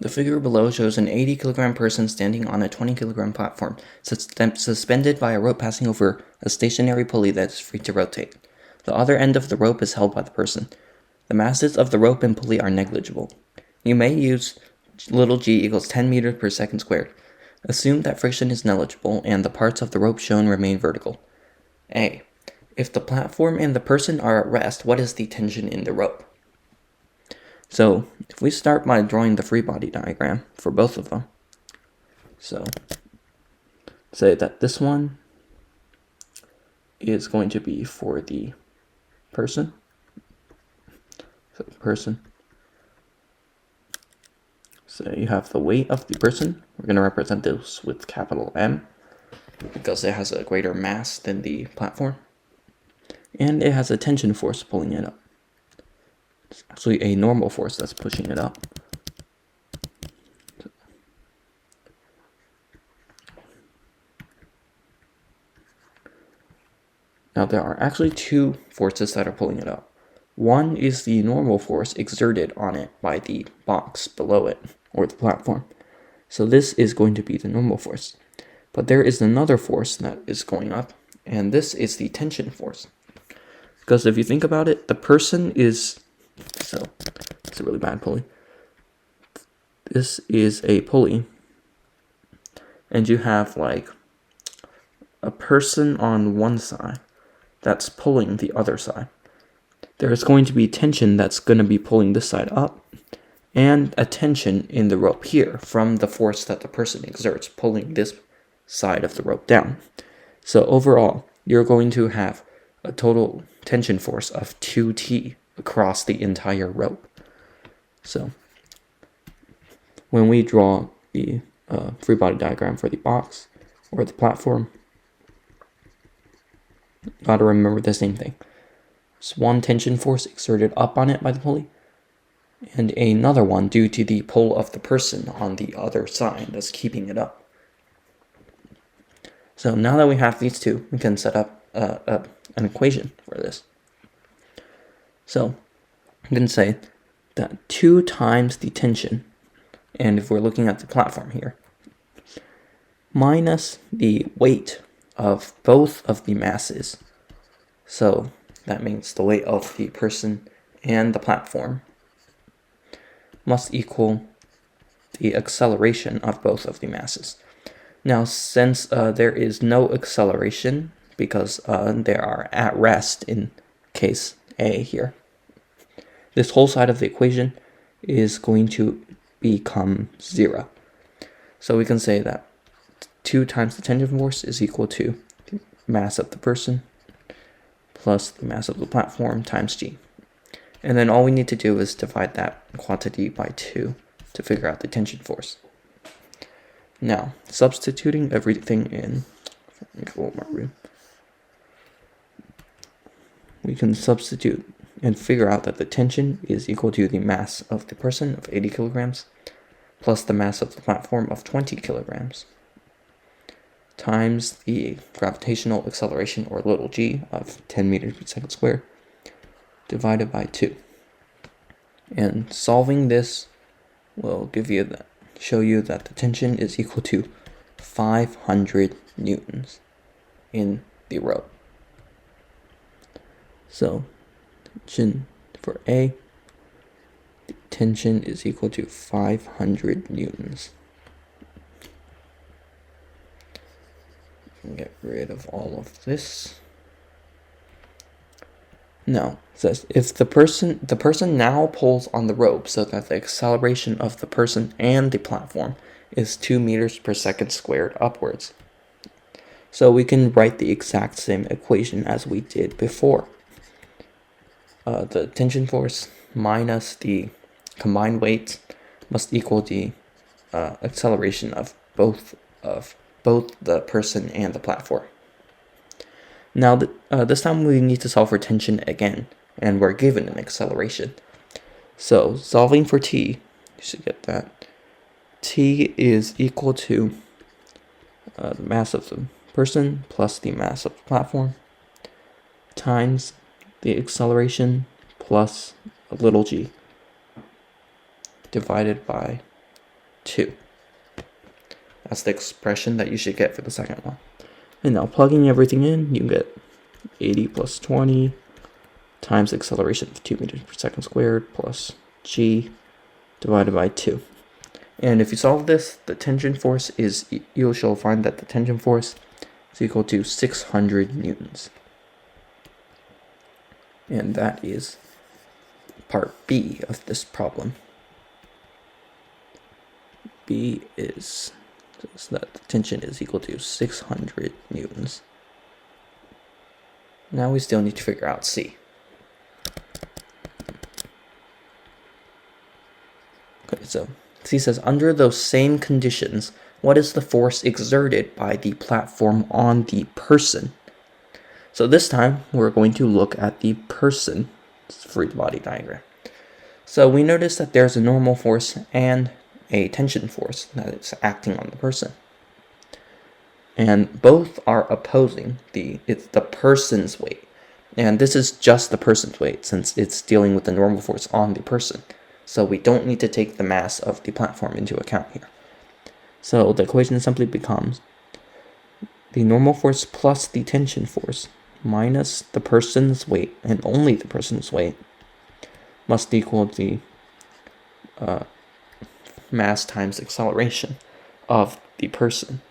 The figure below shows an 80 kilogram person standing on a 20 kilogram platform, suspended by a rope passing over a stationary pulley that is free to rotate. The other end of the rope is held by the person. The masses of the rope and pulley are negligible. You may use little g equals 10 meters per second squared. Assume that friction is negligible and the parts of the rope shown remain vertical. A. If the platform and the person are at rest, what is the tension in the rope? So if we start by drawing the free body diagram for both of them, so say that this one is going to be for the person. So person. So you have the weight of the person. We're going to represent this with capital M because it has a greater mass than the platform. And it has a tension force pulling it up. It's actually a normal force that's pushing it up. Now there are actually two forces that are pulling it up. One is the normal force exerted on it by the box below it, or the platform. So this is going to be the normal force. But there is another force that is going up, and this is the tension force. Because if you think about it, the person is, so it's a really bad pulley. This is a pulley, and you have like a person on one side that's pulling the other side. There's going to be tension that's going to be pulling this side up, and a tension in the rope here from the force that the person exerts pulling this side of the rope down. So overall, you're going to have a total tension force of 2T across the entire rope. So when we draw the free body diagram for the box or the platform, gotta remember the same thing. It's one tension force exerted up on it by the pulley, and another one due to the pull of the person on the other side that's keeping it up. So now that we have these two, we can set up an equation for this. So I'm going to say that 2 times the tension, and if we're looking at the platform here, minus the weight of both of the masses. So that means the weight of the person and the platform must equal the acceleration of both of the masses. Now, since there is no acceleration because they are at rest in case A here, this whole side of the equation is going to become 0. So we can say that 2 times the tension force is equal to the mass of the person plus the mass of the platform times g. And then all we need to do is divide that quantity by 2 to figure out the tension force. Now, substituting everything in, make a little more room, we can substitute and figure out that the tension is equal to the mass of the person of 80 kilograms plus the mass of the platform of 20 kilograms times the gravitational acceleration, or little g, of 10 meters per second squared divided by 2. And solving this will show you that the tension is equal to 500 newtons in the rope. So tension for A, the tension is equal to 500 newtons. Get rid of all of this. Now, it says if the person now pulls on the rope so that the acceleration of the person and the platform is 2 meters per second squared upwards. So we can write the exact same equation as we did before. The tension force minus the combined weight must equal the acceleration of both the person and the platform. Now, this time we need to solve for tension again, and we're given an acceleration. So, solving for t, you should get that. T is equal to the mass of the person plus the mass of the platform times the acceleration plus a little g divided by 2. That's the expression that you should get for the second one. And now plugging everything in, you can get 80 plus 20 times the acceleration of 2 meters per second squared plus g divided by 2. And if you solve this, the tension force is, you shall find that the tension force is equal to 600 newtons. And that is part B of this problem. B is that the tension is equal to 600 newtons. Now we still need to figure out C. Okay, so C says, under those same conditions, what is the force exerted by the platform on the person? So this time, we're going to look at the person free body diagram. So we notice that there's a normal force and a tension force that is acting on the person. And both are opposing it's the person's weight. And this is just the person's weight since it's dealing with the normal force on the person. So we don't need to take the mass of the platform into account here. So the equation simply becomes the normal force plus the tension force minus the person's weight, and only the person's weight, must equal the mass times acceleration of the person.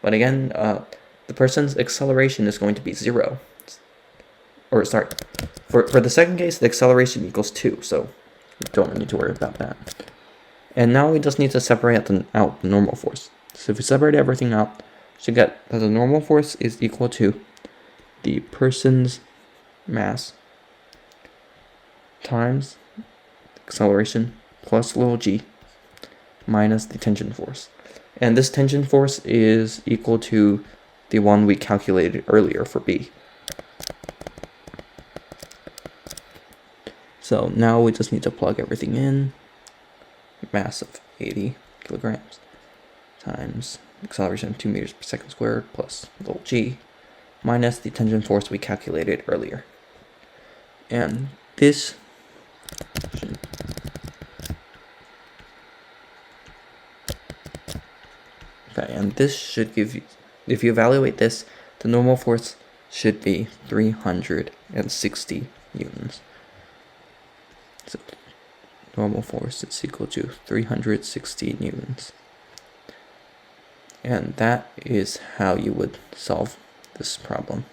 But again, the person's acceleration is going to be 0. Or sorry, for the second case, the acceleration equals 2, so we don't need to worry about that. And now we just need to separate out the normal force. So if we separate everything out, we should get that the normal force is equal to the person's mass times acceleration plus little g minus the tension force. And this tension force is equal to the one we calculated earlier for B. So now we just need to plug everything in. Mass of 80 kilograms times acceleration of 2 meters per second squared plus little g minus the tension force we calculated earlier. And this should give you, if you evaluate this, the normal force should be 360 newtons. So normal force is equal to 360 newtons. And that is how you would solve this problem.